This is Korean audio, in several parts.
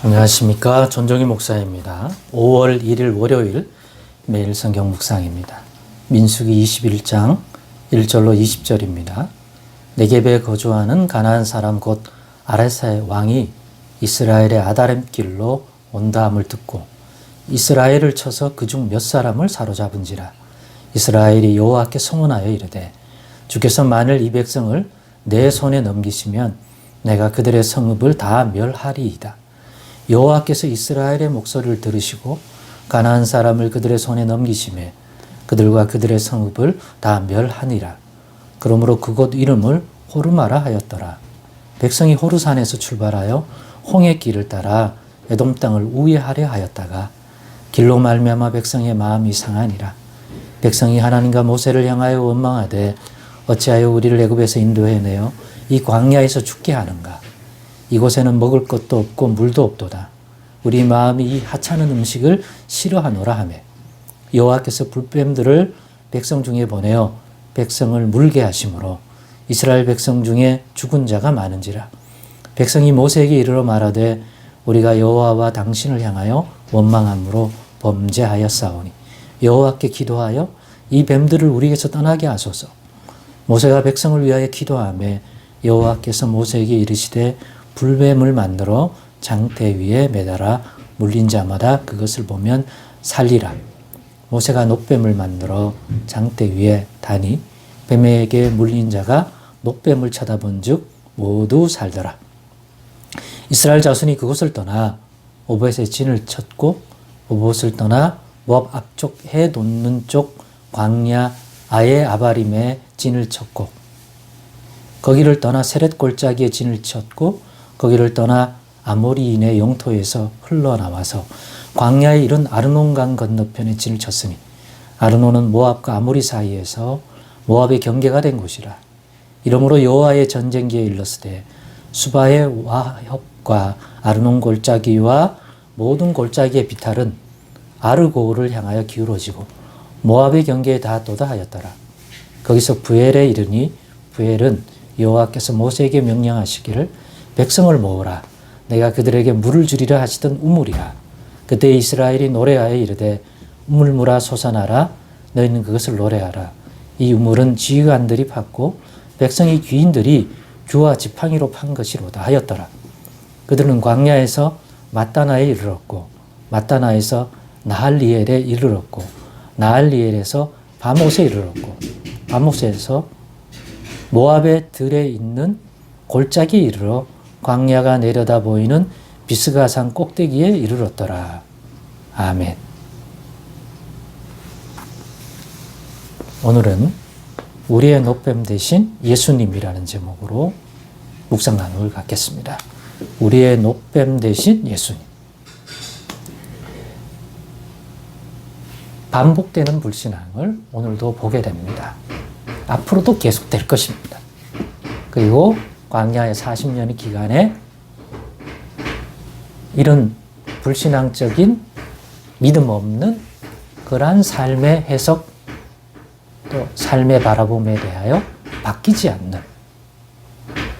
안녕하십니까. 전종희 목사입니다. 5월 1일 월요일 매일 성경 묵상입니다. 민수기 21장 1절로 20절입니다. 네겝에 거주하는 가나안 사람 곧 아라사의 왕이 이스라엘의 아다람 길로 온다함을 듣고 이스라엘을 쳐서 그중 몇 사람을 사로잡은지라. 이스라엘이 여호와께 성언하여 이르되 주께서 만일 이 백성을 내 손에 넘기시면 내가 그들의 성읍을 다 멸하리이다. 여호와께서 이스라엘의 목소리를 들으시고 가나안 사람을 그들의 손에 넘기심에 그들과 그들의 성읍을 다 멸하니라. 그러므로 그곳 이름을 호르마라 하였더라. 백성이 호르산에서 출발하여 홍해 길을 따라 에돔 땅을 우회하려 하였다가 길로 말미암아 백성의 마음이 상하니라. 백성이 하나님과 모세를 향하여 원망하되 어찌하여 우리를 애굽에서 인도해내어 이 광야에서 죽게 하는가. 이곳에는 먹을 것도 없고 물도 없도다. 우리 마음이 이 하찮은 음식을 싫어하노라 하며 여호와께서 불뱀들을 백성 중에 보내어 백성을 물게 하심으로 이스라엘 백성 중에 죽은 자가 많은지라. 백성이 모세에게 이르러 말하되 우리가 여호와와 당신을 향하여 원망함으로 범죄하였사오니 여호와께 기도하여 이 뱀들을 우리에게서 떠나게 하소서. 모세가 백성을 위하여 기도하며 여호와께서 모세에게 이르시되 불뱀을 만들어 장대 위에 매달아 물린 자마다 그것을 보면 살리라. 모세가 녹뱀을 만들어 장대 위에 다니 뱀에게 물린 자가 녹뱀을 쳐다본 즉 모두 살더라. 이스라엘 자손이 그곳을 떠나 오벳에 진을 쳤고 오봇을 떠나 모압 앞쪽 해 돋는 쪽 광야 아예 아바림에 진을 쳤고 거기를 떠나 세렛 골짜기에 진을 쳤고 거기를 떠나 아모리인의 영토에서 흘러나와서 광야에 이른 아르논강 건너편에 진을 쳤으니 아르논은 모압과 아모리 사이에서 모압의 경계가 된 곳이라. 이러므로 여호와의 전쟁기에 일렀으되 수바의 와협과 아르논 골짜기와 모든 골짜기의 비탈은 아르고를 향하여 기울어지고 모압의 경계에 닿았도다 하였더라. 거기서 부엘에 이르니 부엘은 여호와께서 모세에게 명령하시기를 백성을 모으라. 내가 그들에게 물을 주리라 하시던 우물이라. 그때 이스라엘이 노래하여 이르되 우물물아 솟아나라. 너희는 그것을 노래하라. 이 우물은 지휘관들이 팠고 백성이 귀인들이 규와 지팡이로 판 것이로다 하였더라. 그들은 광야에서 마따나에 이르렀고 마따나에서 나할리엘에 이르렀고 나할리엘에서 바못에 이르렀고 바못에서 모압의 들에 있는 골짜기에 이르러 광야가 내려다 보이는 비스가산 꼭대기에 이르렀더라. 아멘. 오늘은 우리의 노뱀 대신 예수님이라는 제목으로 묵상 나눔을 갖겠습니다. 우리의 노뱀 대신 예수님. 반복되는 불신앙을 오늘도 보게 됩니다. 앞으로도 계속될 것입니다. 그리고 광야의 40년의 기간에 이런 불신앙적인 믿음 없는 그러한 삶의 해석 또 삶의 바라봄에 대하여 바뀌지 않는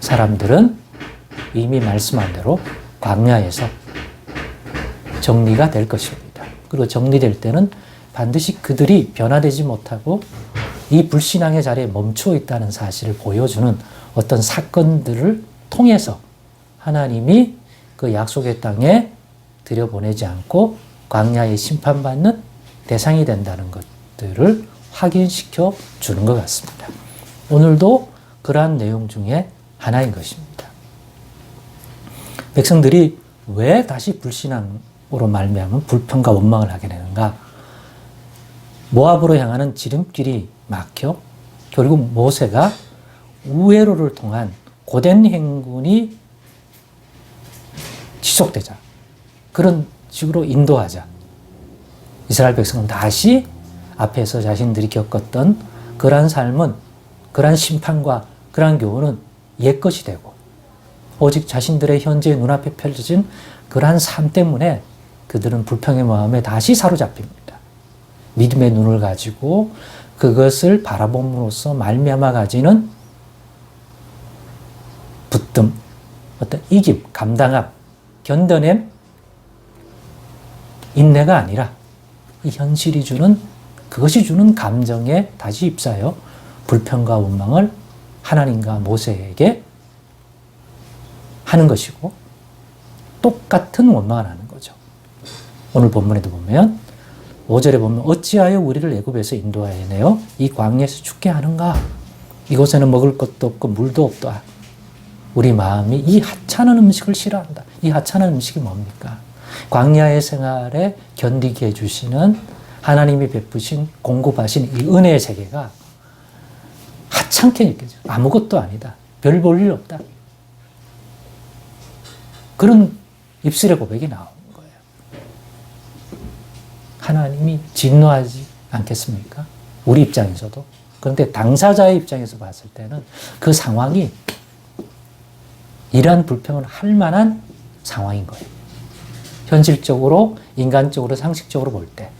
사람들은 이미 말씀한 대로 광야에서 정리가 될 것입니다. 그리고 정리될 때는 반드시 그들이 변화되지 못하고 이 불신앙의 자리에 멈춰 있다는 사실을 보여주는 어떤 사건들을 통해서 하나님이 그 약속의 땅에 들여보내지 않고 광야에 심판받는 대상이 된다는 것들을 확인시켜 주는 것 같습니다. 오늘도 그러한 내용 중에 하나인 것입니다. 백성들이 왜 다시 불신앙으로 말미암은 불평과 원망을 하게 되는가? 모압으로 향하는 지름길이 막혀 결국 모세가 우회로를 통한 고된 행군이 지속되자 그런 식으로 인도하자 이스라엘 백성은 다시 앞에서 자신들이 겪었던 그러한 삶은 그러한 심판과 그러한 교훈은 옛것이 되고 오직 자신들의 현재 눈앞에 펼쳐진 그러한 삶 때문에 그들은 불평의 마음에 다시 사로잡힙니다. 믿음의 눈을 가지고 그것을 바라봄으로써 말미암아 가지는 붙듦, 어떤 이김, 감당함, 견뎌냄, 인내가 아니라 이 현실이 주는, 그것이 주는 감정에 다시 휩싸여 불평과 원망을 하나님과 모세에게 하는 것이고, 똑같은 원망을 하는 거죠. 오늘 본문에도 보면 5절에 보면 어찌하여 우리를 애굽에서 인도하여 내어 이 광야에서 죽게 하는가? 이곳에는 먹을 것도 없고 물도 없다. 우리 마음이 이 하찮은 음식을 싫어한다. 이 하찮은 음식이 뭡니까? 광야의 생활에 견디게 해주시는 하나님이 베푸신 공급하신 이 은혜의 세계가 하찮게 느껴져요. 아무것도 아니다. 별 볼 일 없다. 그런 입술의 고백이 나오는 거예요. 하나님이 진노하지 않겠습니까? 우리 입장에서도. 그런데 당사자의 입장에서 봤을 때는 그 상황이 이러한 불평을 할 만한 상황인 거예요. 현실적으로, 인간적으로, 상식적으로 볼 때.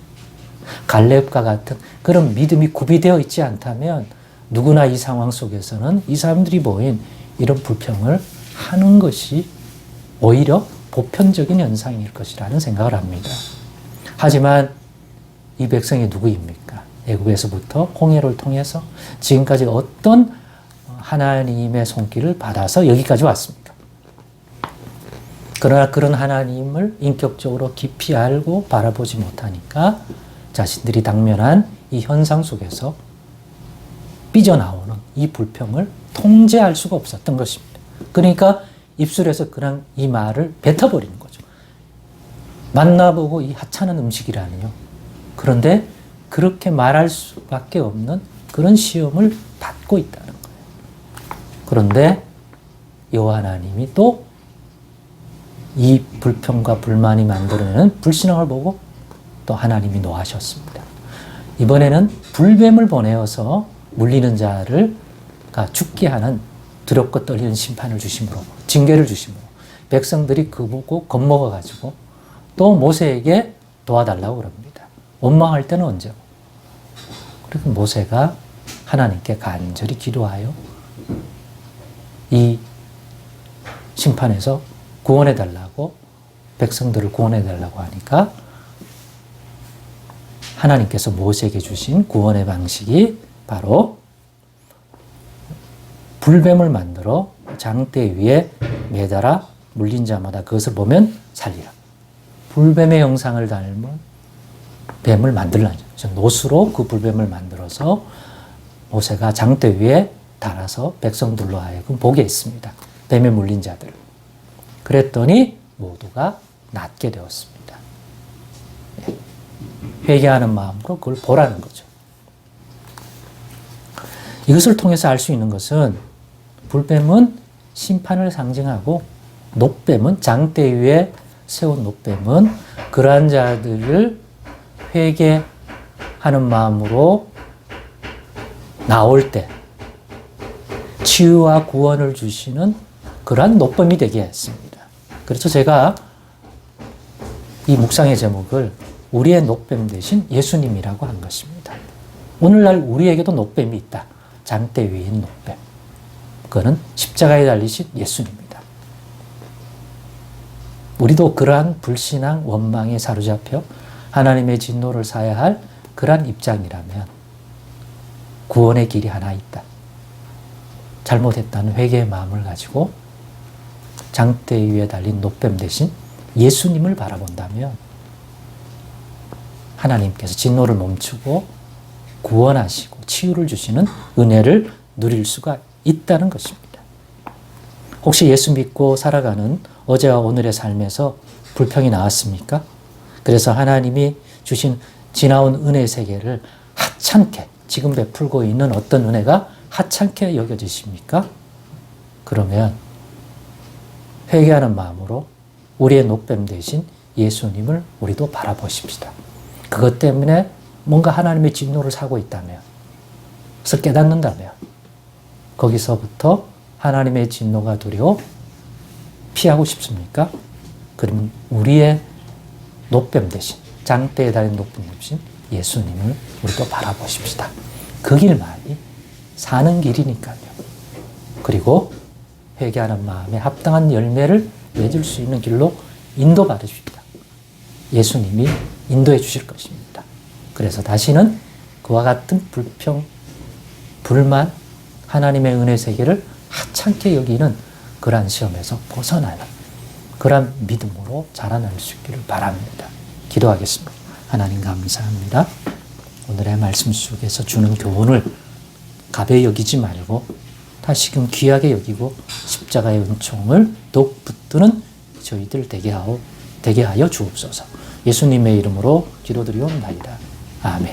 갈렙과 같은 그런 믿음이 구비되어 있지 않다면 누구나 이 상황 속에서는 이 사람들이 보인 이런 불평을 하는 것이 오히려 보편적인 현상일 것이라는 생각을 합니다. 하지만 이 백성이 누구입니까? 애굽에서부터 홍해를 통해서 지금까지 어떤 하나님의 손길을 받아서 여기까지 왔습니다. 그러나 그런 하나님을 인격적으로 깊이 알고 바라보지 못하니까 자신들이 당면한 이 현상 속에서 삐져나오는 이 불평을 통제할 수가 없었던 것입니다. 그러니까 입술에서 그냥 이 말을 뱉어버리는 거죠. 만나보고 이 하찮은 음식이라니요. 그런데 그렇게 말할 수밖에 없는 그런 시험을 받고 있다는 거예요. 그런데 여호와 하나님이 또 이 불평과 불만이 만들어내는 불신앙을 보고 또 하나님이 노하셨습니다. 이번에는 불뱀을 보내어서 물리는 자를 죽게 하는 두렵고 떨리는 심판을 주심으로, 징계를 주심으로 백성들이 그 보고 겁먹어가지고 또 모세에게 도와달라고 그럽니다. 원망할 때는 언제고? 그래서 모세가 하나님께 간절히 기도하여 이 심판에서 구원해달라고, 백성들을 구원해달라고 하니까 하나님께서 모세에게 주신 구원의 방식이 바로 불뱀을 만들어 장대 위에 매달아 물린 자마다 그것을 보면 살리라. 불뱀의 형상을 닮은 뱀을 만들라죠. 노수로 그 불뱀을 만들어서 모세가 장대 위에 달아서 백성들로 하여금 보게 했습니다. 뱀에 물린 자들을. 그랬더니 모두가 낫게 되었습니다. 회개하는 마음으로 그걸 보라는 거죠. 이것을 통해서 알 수 있는 것은 불뱀은 심판을 상징하고 놋뱀은, 장대 위에 세운 놋뱀은 그러한 자들을 회개하는 마음으로 나올 때 치유와 구원을 주시는 그러한 놋뱀이 되게 했습니다. 그래서 제가 이 묵상의 제목을 우리의 놋뱀 대신 예수님이라고 한 것입니다. 오늘날 우리에게도 놋뱀이 있다. 장대 위인 놋뱀. 그거는 십자가에 달리신 예수님입니다. 우리도 그러한 불신앙, 원망에 사로잡혀 하나님의 진노를 사야 할 그러한 입장이라면 구원의 길이 하나 있다. 잘못했다는 회개의 마음을 가지고 장대 위에 달린 놋뱀 대신 예수님을 바라본다면 하나님께서 진노를 멈추고 구원하시고 치유를 주시는 은혜를 누릴 수가 있다는 것입니다. 혹시 예수 믿고 살아가는 어제와 오늘의 삶에서 불평이 나왔습니까? 그래서 하나님이 주신 지나온 은혜의 세계를 하찮게, 지금 베풀고 있는 어떤 은혜가 하찮게 여겨지십니까? 그러면 회개하는 마음으로 우리의 놋뱀 대신 예수님을 우리도 바라보십시다. 그것 때문에 뭔가 하나님의 진노를 사고 있다면, 그래서 깨닫는다면 거기서부터 하나님의 진노가 두려워 피하고 싶습니까? 그러면 우리의 놋뱀 대신, 장대에 달린 놋뱀 대신 예수님을 우리도 바라보십시다. 그 길만이 사는 길이니까요. 그리고 회개하는 마음에 합당한 열매를 맺을 수 있는 길로 인도받으십시다. 예수님이 인도해 주실 것입니다. 그래서 다시는 그와 같은 불평, 불만, 하나님의 은혜 세계를 하찮게 여기는 그러한 시험에서 벗어나는 그러한 믿음으로 자라날 수 있기를 바랍니다. 기도하겠습니다. 하나님 감사합니다. 오늘의 말씀 속에서 주는 교훈을 가벼이 여기지 말고 다시금 귀하게 여기고 십자가의 은총을 더욱 붙드는 저희들 되게 하여 주옵소서. 예수님의 이름으로 기도드리옵나이다. 아멘.